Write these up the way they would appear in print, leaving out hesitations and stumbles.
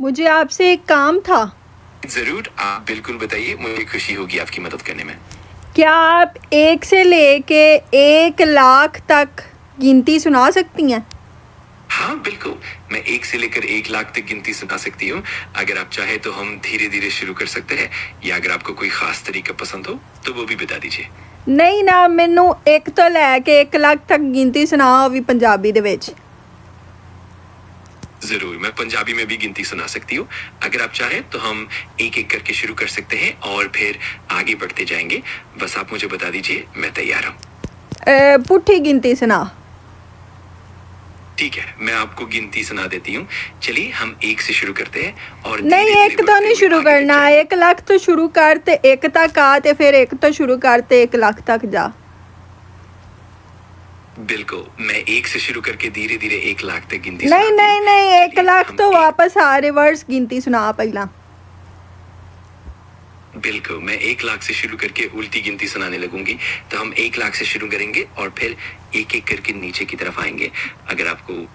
मुझे आपसे एक काम था। जरूर, आप बिल्कुल बताइए, मुझे खुशी होगी आपकी मदद करने में। क्या आप 1 से लेके 1 लाख तक गिनती सुना सकती हैं? हाँ बिल्कुल, मैं 1 से लेकर 1 लाख तक गिनती सुना सकती हूँ। अगर आप चाहे तो हम धीरे धीरे शुरू कर सकते हैं, या अगर आपको कोई खास तरीका पसंद हो तो वो भी बता दीजिए। नहीं ना, मैनू 1 तो लैके 1 लाख तक गिनती सुनाओ, भी पंजाबी दे विच। जरूर, मैं पंजाबी में भी गिनती सुना सकती हूँ। अगर आप चाहें तो हम एक एक करके शुरू कर सकते हैं और फिर आगे बढ़ते जाएंगे। बस आप मुझे बता दीजिए, मैं तैयार हूँ। पुठी गिनती सुना। ठीक है, मैं आपको गिनती सुना देती हूँ। चलिए हम 1 से शुरू करते हैं और नहीं, धीरे-धीरे 1 तो बढ़ते नहीं हुए शुरू आगे तक करना। जाएंगे। 1 लाख तो शुरू करते 1 तक आ, ते फिर 1 तो शुरू करते 1 लाख तक जा। बिल्कुल, मैं 1 से शुरू करके धीरे धीरे 1 लाख तक गिनती नहीं सुनाती नहीं हूँ। नहीं, 1 चलिए, लाख हम तो एक- वापस आ, रिवर्स गिनती सुना पहला। बिल्कुल, मैं 1 लाख से शुरू करके उल्टी गिनती सुनाने लगूंगी। तो हम 1 लाख से शुरू करेंगे और फिर एक एक करके नीचे की तरफ आएंगे। अगर आपको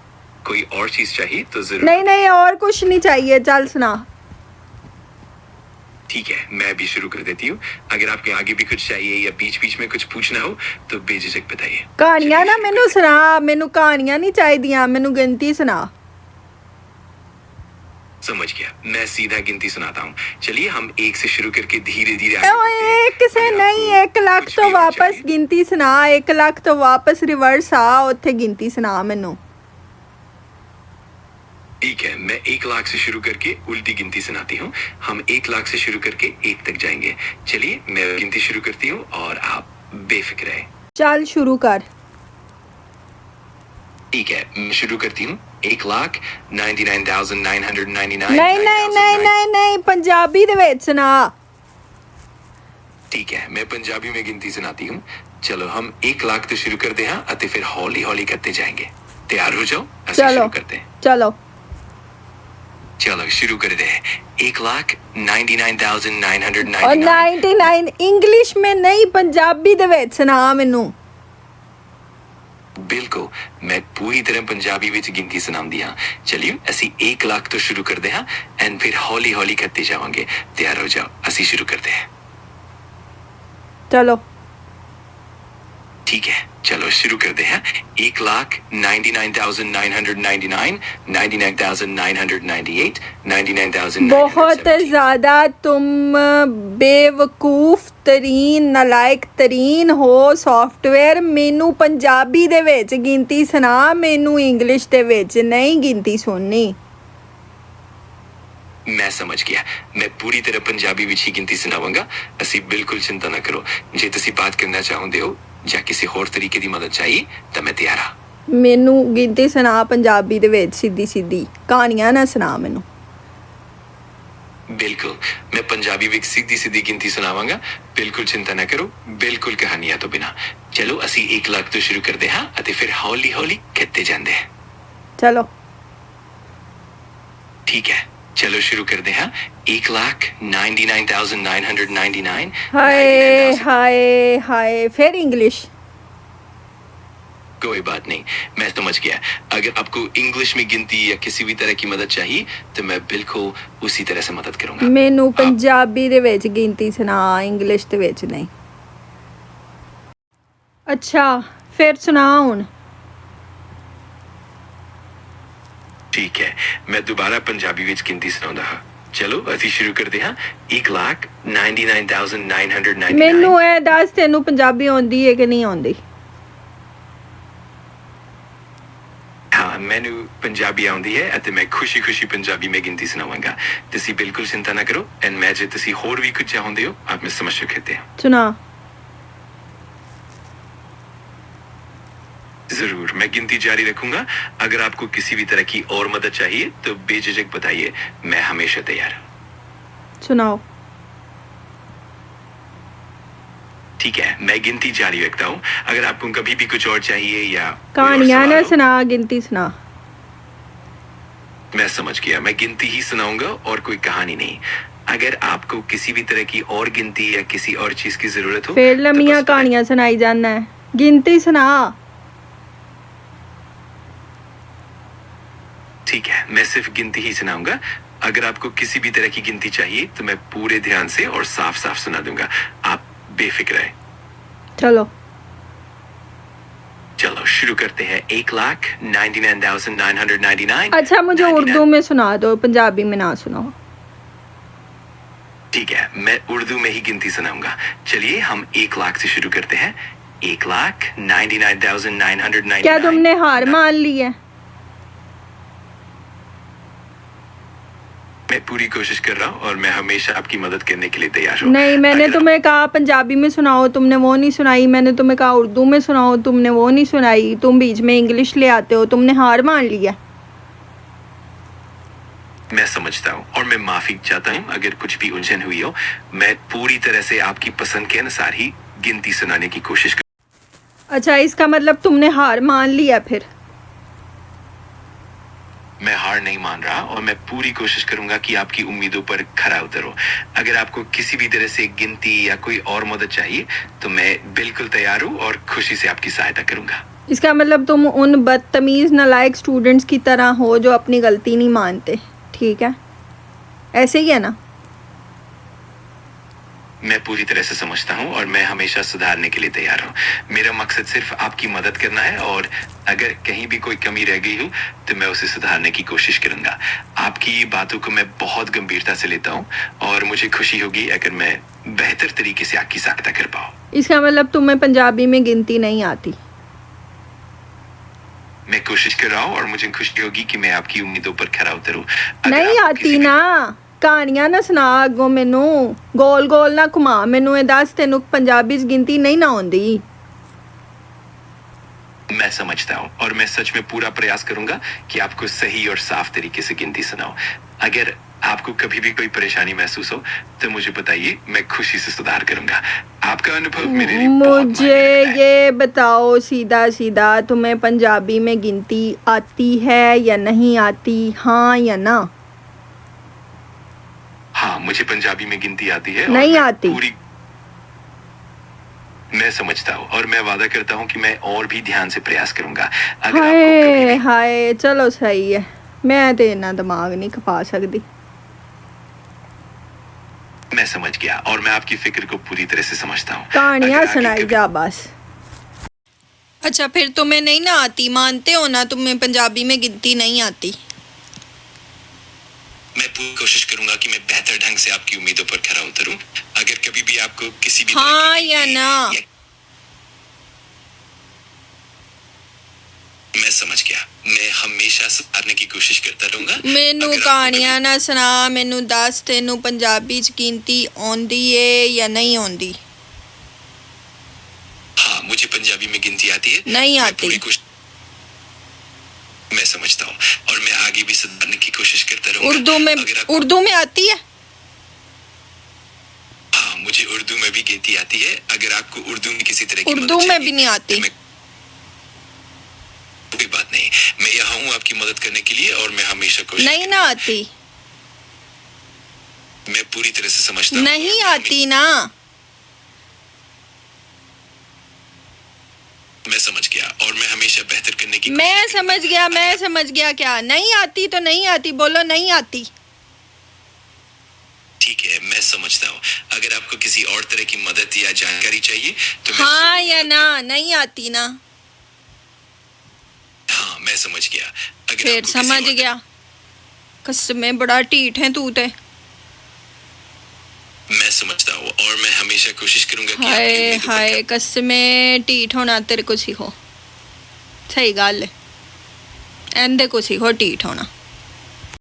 कोई और चीज चाहिए तो जरूर। नहीं नहीं, और कुछ नहीं चाहिए, चल सुना। ठीक है, मैं भी शुरू कर देती हूँ। अगर आपके आगे भी कुछ चाहिए या बीच बीच में कुछ पूछना हो तो बेझिझक बताइए। कहानियां चलिए ना शुरू मैनू करते सुना, मैनू कहानियां नहीं चाहिए, मैनू गिनती सुना। हैं। समझ गया, मैं सीधा गिनती सुनाता हूँ। चलिए हम 1 से शुरू करके धीरे धीरे आगे बढ़ते हैं। 1 से अगर नहीं, आपको 1 लाख कुछ तो भी और वापस चाहिए- गिनती सुना। 1 लाख तो वापस रिवर्स आ, उत्थे गिनती सुना मैनू। ठीक है, मैं 1 लाख से शुरू करके उल्टी गिनती सुनाती हूँ। हम 1 लाख से शुरू करके 1 तक जाएंगे। चलिए मैं गिनती शुरू करती हूँ और आप बेफिक्र रहे। चल शुरू कर। ठीक है, मैं शुरू करती हूँ। 1,99,999। नहीं नहीं नहीं नहीं नहीं, पंजाबी दे विच सुना। ठीक है, मैं पंजाबी में गिनती सुनाती हूँ। चलो हम 1 लाख तो शुरू करते हैं और फिर हौली हौली करते जाएंगे। तैयार हो जाओ, ऐसे चलो शुरू करते हैं। चलो। चलो शुरू कर दे। 1,99,999। और 99 इंग्लिश में नहीं, पंजाबी दे विच सुना मैनू। बिल्कुल, मैं पूरी तरह पंजाबी ਵਿੱਚ ਗਿਣਤੀ ਸੁਣਾਉਂਦੀ ਹਾਂ। ਚਲਿਏ ਅਸੀਂ 1 लाख ਤੋਂ ਸ਼ੁਰੂ ਕਰਦੇ ਹਾਂ ਐਂਡ ਫਿਰ ਹੌਲੀ ਹੌਲੀ ਕਰਤੇ ਜਾਵਾਂਗੇ। ਤਿਆਰ ਹੋ ਜਾਓ, ਅਸੀਂ ਸ਼ੁਰੂ ਕਰਦੇ ਹਾਂ। चलो ठीक है, चलो शुरू करते हैं। 1,99,999, 99,998, 99,999। बहुत ज़्यादा तुम बेवकूफ़ तरीन नालायक तरीन हो सॉफ्टवेयर। मैनू पंजाबी दे विच गिनती सुना, मैनू इंग्लिश दे विच नहीं गिनती सुननी। मैं समझ गया, मैं पूरी तरह पंजाबी ਵਿੱਚ ਹੀ ਗਿਣਤੀ ਸੁਣਾਵਾਂਗਾ। ਅਸੀਂ ਬਿਲਕੁਲ ਚਿੰਤਾ ਨਾ ਕਰੋ। ਜੇ ਤੁਸੀਂ ਬਾਤ ਕਰਨਾ ਚਾਹੁੰਦੇ ਹੋ ਜਾਂ ਕਿਸੇ ਹੋਰ ਤਰੀਕੇ ਦੀ ਮਦਦ ਚਾਹੀਏ ਤਾਂ ਮੈਂ ਤਿਆਰ ਹਾਂ। मैनू गिनती सुना पंजाबी दे विच, सीधी सीधी कहानियां ना सुना मैनू। बिल्कुल, मैं पंजाबी ਵਿੱਚ ਸਿੱਧੀ ਸਿੱਧੀ ਗਿਣਤੀ ਸੁਣਾਵਾਂਗਾ। ਬਿਲਕੁਲ ਚਿੰਤਾ ਨਾ ਕਰੋ, ਬਿਲकुल ਕਹਾਣੀਆਂ ਤੋਂ ਬਿਨਾ। ਚਲੋ ਅਸੀਂ 1 लाख ਤੋਂ ਸ਼ੁਰੂ ਕਰਦੇ ਹਾਂ ਅਤੇ ਫਿਰ ਹੌਲੀ ਹੌਲੀ ਕਰਤੇ ਜਾਂਦੇ ਹਾਂ। चलो ठीक है, चलो शुरू करते हैं। 1,99,999। हाय हाय हाय, फिर इंग्लिश। कोई बात नहीं, मैं समझ गया। अगर आपको इंग्लिश में गिनती या किसी भी तरह की मदद चाहिए तो मैं बिल्कुल उसी तरह से मदद करूंगा। मैनू पंजाबी दे विच गिनती सुना, इंग्लिश दे विच नहीं। अच्छा फिर सुना हुण। ठीक है, मैं दोबारा पंजाबी ਵਿੱਚ ਗਿਣਤੀ ਸੁਣਾਉਂਦਾ ਹਾਂ। ਚਲੋ ਅਸੀਂ ਸ਼ੁਰੂ ਕਰਦੇ ਹਾਂ। 1,99,999। मैनू ए दस, तेनू पंजाबी आउंदी है कि नहीं आउंदी? हाँ, मैनू पंजाबी आउंदी है ਅਤੇ ਮੈਂ ਖੁਸ਼ੀ-ਖੁਸ਼ੀ ਪੰਜਾਬੀ में ਗਿਣਤੀ ਸੁਣਾਵਾਂਗਾ। ਤੁਸੀਂ ਬਿਲਕੁਲ ਚਿੰਤਾ ਨਾ ਕਰੋ ਐਂਡ ਮੈਂ ਜੇ ਤੁਸੀਂ ਹੋਰ ਵੀ ਕੁਝ ਚਾਹੁੰਦੇ ਹੋ ਆਪ ਮੈਂ ਸਮਝ सकते हैं। सुना। जरूर, मैं गिनती जारी रखूंगा। अगर आपको किसी भी तरह की और मदद चाहिए तो बेझिझक बताइए, मैं हमेशा तैयार हूँ। सुनाओ। ठीक है, मैं गिनती जारी रखता हूँ। अगर आपको कभी भी कुछ और चाहिए या कोई और कहानियां सवाल ना हो, सुना, गिनती सुना। मैं समझ गया, मैं गिनती ही सुनाऊंगा और कोई कहानी नहीं। अगर आपको किसी भी तरह की और गिनती या किसी और चीज की जरूरत हो फिर तो लम्मियां बस बताएं। कहानियां सुनाई जाना है, गिनती सुना। ठीक है, मैं सिर्फ गिनती ही सुनाऊंगा। अगर आपको किसी भी तरह की गिनती चाहिए तो मैं पूरे ध्यान से और साफ साफ सुना दूंगा, आप बेफिक्र रहे। चलो चलो शुरू करते हैं। 1,99,999। अच्छा मुझे उर्दू में सुना दो, पंजाबी में ना सुनाओ। ठीक है, मैं उर्दू में ही गिनती सुनाऊंगा। चलिए हम 1 लाख से शुरू करते हैं। 1,99,999। क्या तुमने हार मान ली है? मैं पूरी कोशिश कर रहा हूँ और मैं हमेशा आपकी मदद करने के लिए तैयार हूँ। नहीं, मैंने अगर तुम्हें कहा पंजाबी में सुनाओ, तुमने वो नहीं सुनाई। मैंने तुम्हें कहा उर्दू में सुनाओ, तुमने वो नहीं सुनाई। तुम बीच में इंग्लिश ले आते हो। तुमने हार मान ली है। मैं समझता हूँ और मैं माफी चाहता हूँ अगर कुछ भी उलझन हुई हो। मैं पूरी तरह से आपकी पसंद के अनुसार ही गिनती सुनाने की कोशिश कर। अच्छा, इसका मतलब तुमने हार मान लिया फिर? मैं हार नहीं मान रहा और मैं पूरी कोशिश करूंगा कि आपकी उम्मीदों पर खरा उतरूं। अगर आपको किसी भी तरह से गिनती या कोई और मदद चाहिए तो मैं बिल्कुल तैयार हूँ और खुशी से आपकी सहायता करूंगा। इसका मतलब तुम उन बदतमीज नालायक स्टूडेंट्स की तरह हो जो अपनी गलती नहीं मानते, ठीक है? ऐसे ही है ना? मैं पूरी तरह से समझता हूँ और मैं हमेशा सुधारने के लिए तैयार हूँ। मेरा मकसद सिर्फ आपकी मदद करना है और अगर कहीं भी कोई कमी रह गई हो तो मैं उसे सुधारने की कोशिश करूंगा। आपकी बातों को मैं बहुत गंभीरता से लेता हूँ और मुझे खुशी होगी अगर मैं बेहतर तरीके से आपकी सहायता कर पाऊँ। इसका मतलब तुम्हें पंजाबी में गिनती नहीं आती? मैं कोशिश कर रहा हूँ और मुझे खुशी होगी कि मैं आपकी उम्मीदों पर खरा उतरूँ। नहीं आती ना? कहानियां ना सुना अगो मैनू, गोल गोल ना घुमा मैनू। ये दस तेनू पंजाबी च गिनती नहीं ना आउंदी। मैं समझता हूँ और मैं सच में पूरा प्रयास करूंगा कि आपको सही और साफ तरीके से गिनती सुनाऊं। अगर आपको कभी भी कोई परेशानी महसूस हो तो मुझे बताइए, मैं खुशी से सुधार करूंगा। आपका अनुभव मेरे लिए बहुत मुझे मायने रखता है। ये बताओ सीधा सीधा, तुम्हें पंजाबी में गिनती आती है या नहीं आती? हाँ या ना? हाँ, मुझे पंजाबी में गिनती आती है। नहीं और मैं आती? पूरी मैं समझता हूँ और मैं वादा करता हूँ कि मैं और भी ध्यान से प्रयास करूंगा। अगर आपको कभी हाय भी हाय, चलो सही है। मैं तो इतना दिमाग नहीं खपा सकती। मैं समझ गया और मैं आपकी फिक्र को पूरी तरह से समझता हूँ। कहानियां अगर आगे सुनाई कभी- जा बस। अच्छा फिर तुम्हें नहीं ना आती, मानते हो ना? तुम्हें पंजाबी में गिनती नहीं आती? मैं पूरी कोशिश करूंगा कि मैं बेहतर ढंग से आपकी उम्मीदों पर खरा उतरूं। अगर कभी भी आपको किसी भी तरह हाँ की या गिनती ना? मैं समझ गया। मैं हमेशा सुधारने की कोशिश करता रहूंगा। मैनू अगर आपको कहानियां ना सुना, मैनू दस तेनू पंजाबी च गिनती आउंदी है या नहीं आउंदी? हाँ, मुझे पंजाबी में गिनती आती है। नहीं मैं आती? पूरी कोशिश मैं समझता हूँ और मैं आगे भी सुधारने की कोशिश करता रहूंगा। उर्दू में? अगर आपको उर्दू में आती है? हाँ, मुझे उर्दू में भी गिनती आती है। अगर आपको उर्दू में किसी तरह की उर्दू मदद में चाहिए, भी नहीं आती? तो मैं कोई बात नहीं, मैं यहाँ हूँ आपकी मदद करने के लिए और मैं हमेशा कोशिश नहीं ना आती? मैं पूरी तरह से समझता हूँ नहीं और मैं आती ना? मैं समझ गया और मैं हमेशा बेहतर करने की मैं कोशिश समझ गया, मैं समझ गया। क्या नहीं आती? तो नहीं आती, बोलो नहीं आती। ठीक है, मैं समझता हूँ। अगर आपको किसी और तरह की मदद या जानकारी चाहिए तो मैं हाँ जरूर या मदद ना? नहीं आती ना? हाँ, मैं समझ गया। अगर फिर आपको किसी समझ और गया। कसमें बड़ा ढीठ है तू ते। मैं समझता हूँ और मैं हमेशा कोशिश करूंगा कि आपकी हाय उम्मीदों पर हाय, कसमें ढीठ होना तेरे को सीखो। सही गल है, एंदे को सीखो ढीठ होना।